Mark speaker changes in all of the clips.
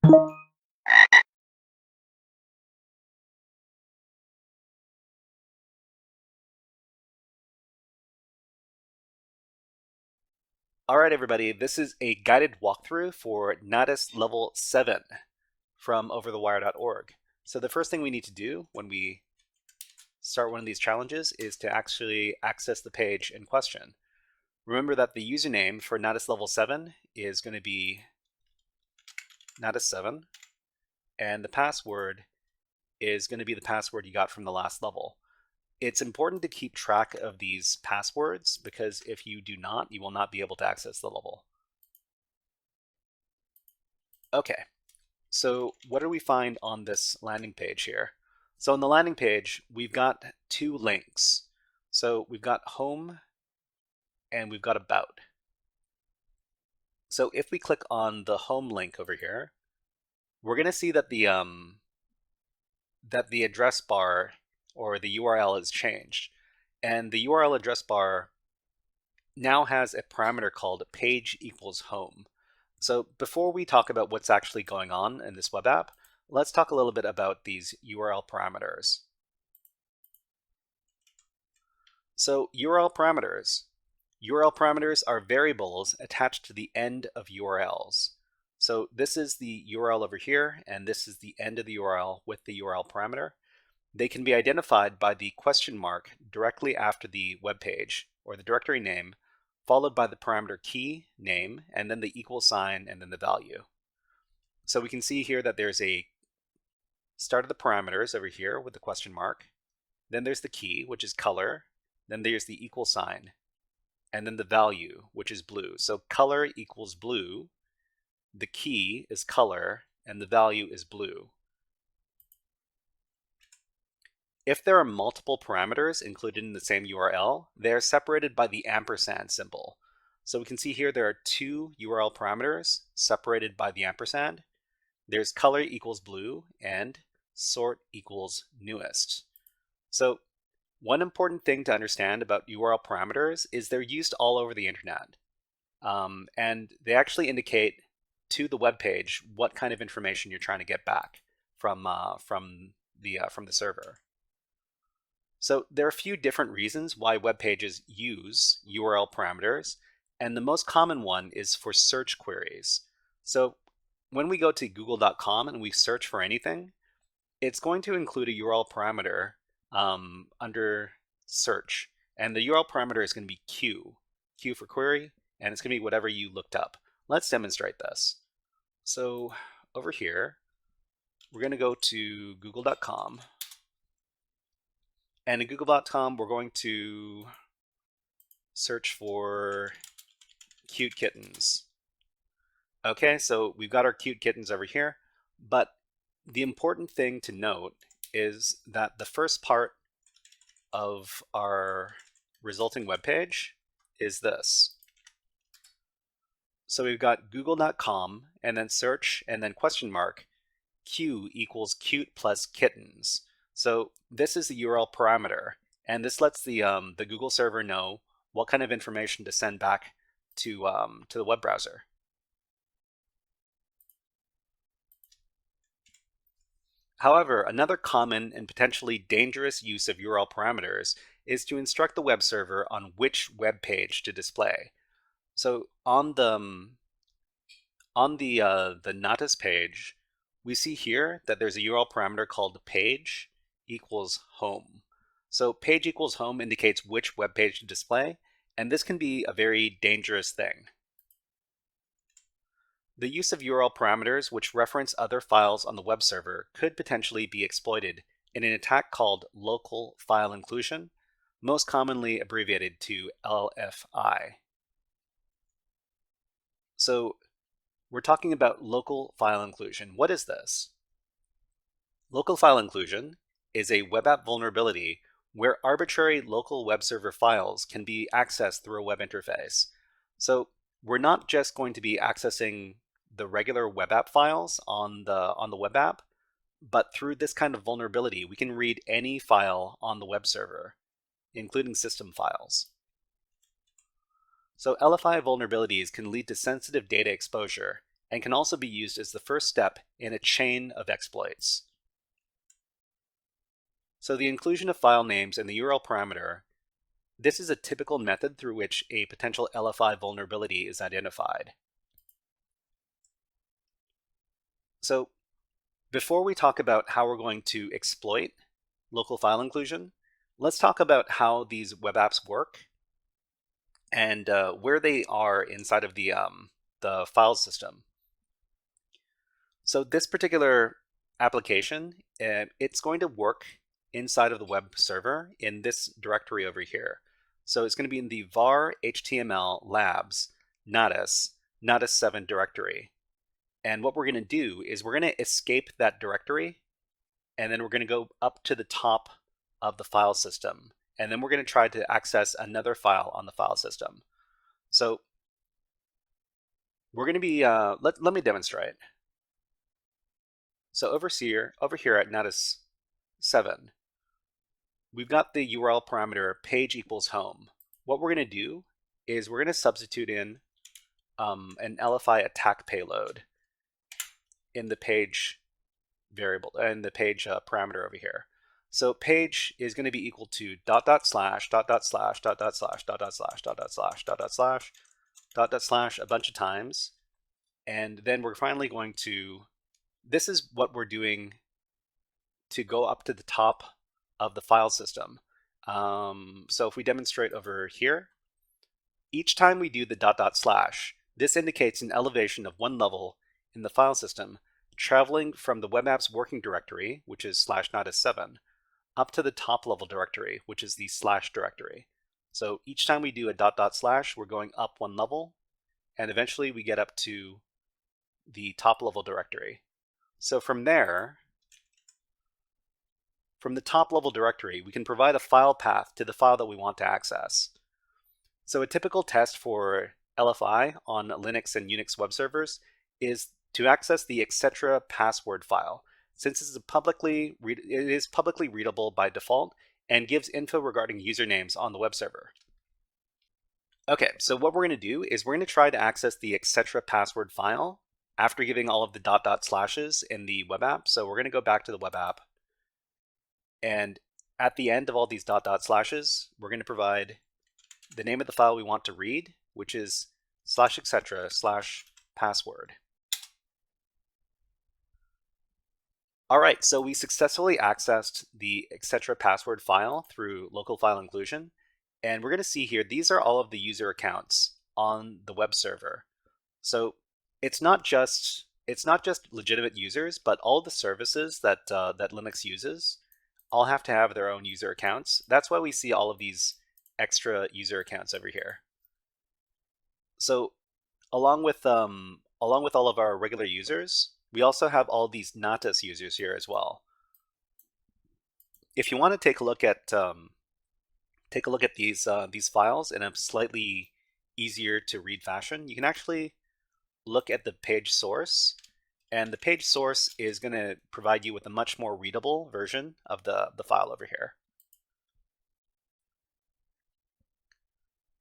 Speaker 1: All right, everybody, this is a guided walkthrough for Natas level 7 from overthewire.org. So the first thing we need to do when we start one of these challenges is to actually access the page in question. Remember that the username for Natas level 7 is going to be Natas7, and the password is going to be the password you got from the last level. It's important to keep track of these passwords because if you do not, you will not be able to access the level. Okay, so what do we find on this landing page here? So on the landing page, we've got two links. So we've got home and we've got about. So if we click on the home link over here, we're going to see that the address bar or the URL is changed. And the URL address bar now has a parameter called page equals home. So before we talk about what's actually going on in this web app, let's talk a little bit about these URL parameters. So URL parameters. URL parameters are variables attached to the end of URLs. So this is the URL over here, and this is the end of the URL with the URL parameter. They can be identified by the question mark directly after the web page or the directory name, followed by the parameter key, name, and then the equal sign, and then the value. So we can see here that there's a start of the parameters over here with the question mark. Then there's the key, which is color. Then there's the equal sign, and then the value, which is blue. So color equals blue, the key is color, and the value is blue. If there are multiple parameters included in the same URL, they are separated by the ampersand symbol. So we can see here there are two URL parameters separated by the ampersand. There's color equals blue and sort equals newest. So one important thing to understand about URL parameters is they're used all over the internet. And they actually indicate to the web page what kind of information you're trying to get back from the server. So there are a few different reasons why web pages use URL parameters, and the most common one is for search queries. So when we go to google.com and we search for anything, it's going to include a URL parameter under search, and the URL parameter is going to be Q for query, and it's going to be whatever you looked up. Let's demonstrate this. So over here, we're going to go to google.com. And in google.com, we're going to search for cute kittens. Okay, so we've got our cute kittens over here, but the important thing to note is that the first part of our resulting web page is this. So we've got google.com and then search and then question mark, Q equals cute plus kittens. So this is the URL parameter, and this lets the Google server know what kind of information to send back to the web browser. However, another common and potentially dangerous use of URL parameters is to instruct the web server on which web page to display. So on the Natas page, we see here that there's a URL parameter called page equals home. So page equals home indicates which web page to display, and this can be a very dangerous thing. The use of URL parameters which reference other files on the web server could potentially be exploited in an attack called local file inclusion, most commonly abbreviated to LFI. So we're talking about local file inclusion. What is this? Local file inclusion is a web app vulnerability where arbitrary local web server files can be accessed through a web interface. So we're not just going to be accessing the regular web app files on the web app, but through this kind of vulnerability, we can read any file on the web server, including system files. So LFI vulnerabilities can lead to sensitive data exposure and can also be used as the first step in a chain of exploits. So the inclusion of file names in the URL parameter, this is a typical method through which a potential LFI vulnerability is identified. So before we talk about how we're going to exploit local file inclusion, let's talk about how these web apps work and where they are inside of the file system. So this particular application, it's going to work inside of the web server in this directory over here. So it's going to be in the var html labs natas 7 directory. And what we're going to do is we're going to escape that directory, and then we're going to go up to the top of the file system. And then we're going to try to access another file on the file system. So we're going to be, let me demonstrate. So over here at Natas 7, we've got the URL parameter page equals home. What we're going to do is we're going to substitute in an LFI attack payload in the page variable and the page parameter over here. So page is going to be equal to dot dot slash dot dot slash dot dot slash dot dot slash dot dot slash dot dot slash dot dot slash a bunch of times, and then we're finally going to, this is what we're doing to go up to the top of the file system. So if we demonstrate over here, each time we do the dot dot slash, this indicates an elevation of one level in the file system, traveling from the web app's working directory, which is /natas7, up to the top level directory, which is the slash directory. So each time we do a dot dot slash, we're going up one level, and eventually we get up to the top level directory. So from there, from the top level directory, we can provide a file path to the file that we want to access. So a typical test for LFI on Linux and Unix web servers is to access the etc password file, since it is publicly readable by default and gives info regarding usernames on the web server. Okay, so what we're going to do is we're going to try to access the etc password file after giving all of the dot dot slashes in the web app. So we're going to go back to the web app, and at the end of all these dot dot slashes, we're going to provide the name of the file we want to read, which is /etc/password. All right, so we successfully accessed the etc password file through local file inclusion. And we're going to see here, these are all of the user accounts on the web server. So it's not just legitimate users, but all the services that that Linux uses all have to have their own user accounts. That's why we see all of these extra user accounts over here. So along with all of our regular users, we also have all these Natas users here as well. If you want to take a look at these files in a slightly easier to read fashion, you can actually look at the page source, and the page source is going to provide you with a much more readable version of the file over here.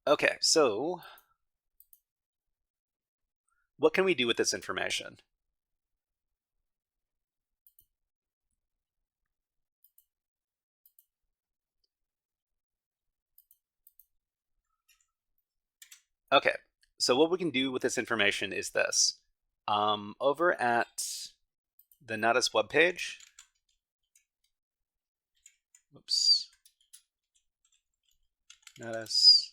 Speaker 1: Okay, so what can we do with this information? Okay, so what we can do with this information is this. Over at the Natas webpage, oops, Natas.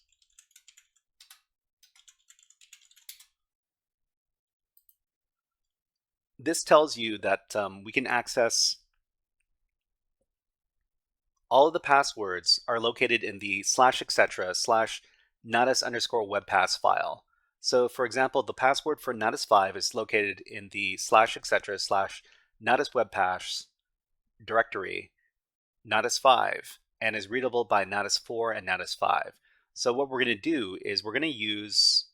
Speaker 1: This tells you that we can access all of the passwords are located in the /etc/natas_webpass file. So for example, the password for Natas5 is located in the /etc/nataswebpass directory Natas5 and is readable by Natas4 and Natas5. So what we're going to do is we're going to use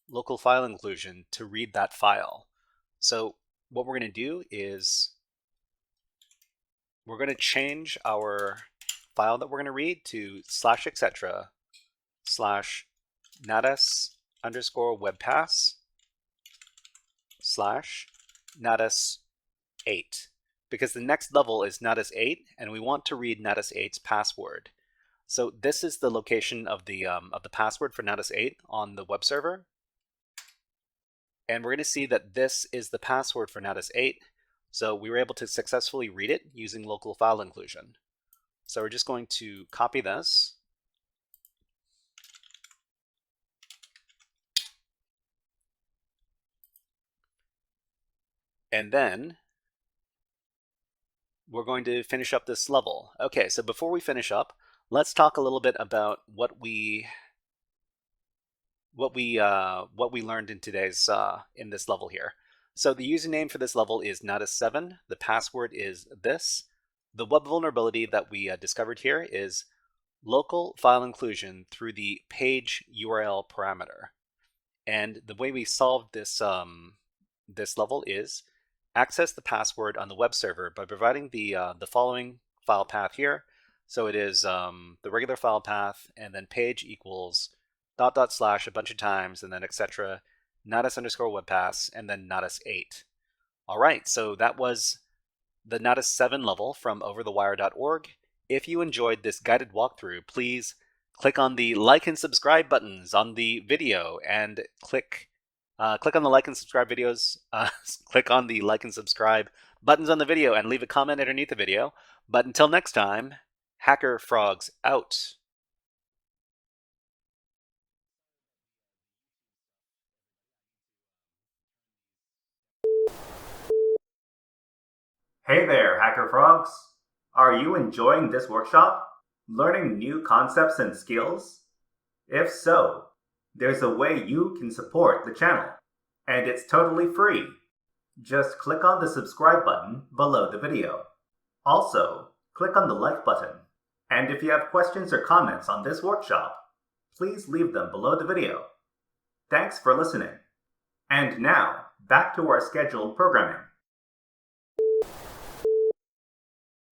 Speaker 1: local file inclusion to read that file. So what we're going to do is we're going to change our file that we're going to read to /etc/natas_webpass. Natas 8, because the next level is Natas 8, and we want to read Natas 8's password. So this is the location of the password for Natas 8 on the web server. And we're going to see that this is the password for Natas 8. So we were able to successfully read it using local file inclusion. So we're just going to copy this. And then we're going to finish up this level. Okay, so before we finish up, let's talk a little bit about what we learned in today's in this level here. So the username for this level is Natas7. The password is this. The web vulnerability that we discovered here is local file inclusion through the page URL parameter. And the way we solved this this level is access the password on the web server by providing the following file path here. So it is the regular file path, and then page equals ... a bunch of times, and then etc. Natas_webpass, and then Natas8. All right, so that was the Natas 7 level from overthewire.org. If you enjoyed this guided walkthrough, please click on the like and subscribe buttons on the video, and click on the like and subscribe videos. Click on the like and subscribe buttons on the video, and leave a comment underneath the video. But until next time, HackerFrogs out.
Speaker 2: Hey there, HackerFrogs! Are you enjoying this workshop? Learning new concepts and skills? If so, there's a way you can support the channel, and it's totally free. Just click on the subscribe button below the video. Also, click on the like button. And if you have questions or comments on this workshop, please leave them below the video. Thanks for listening. And now, back to our scheduled programming.